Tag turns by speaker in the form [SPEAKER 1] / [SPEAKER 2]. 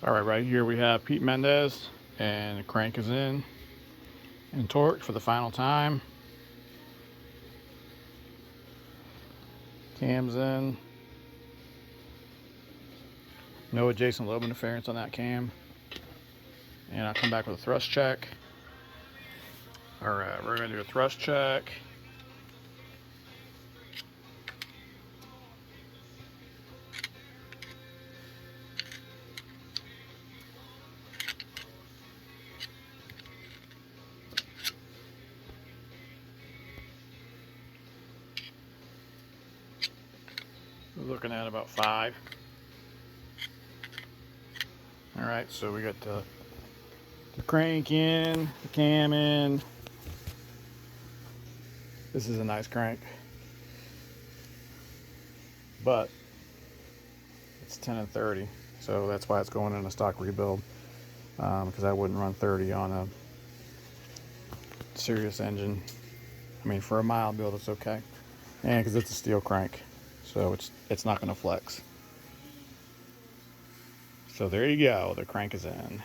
[SPEAKER 1] All right, right here we have Pete Mendez, and the crank is in and torqued for the final time. Cam's in. No adjacent lobe interference on that cam. And I'll come back with a thrust check. All right, we're gonna do a thrust check. We're looking at about 5. All right, so we got the crank in, the cam in. This is a nice crank, but it's 10 and 30, so that's why it's going in a stock rebuild, because I wouldn't run 30 on a serious engine. I mean, for a mild build, it's okay, and because it's a steel crank, so it's not going to flex. So there you go, the crank is in.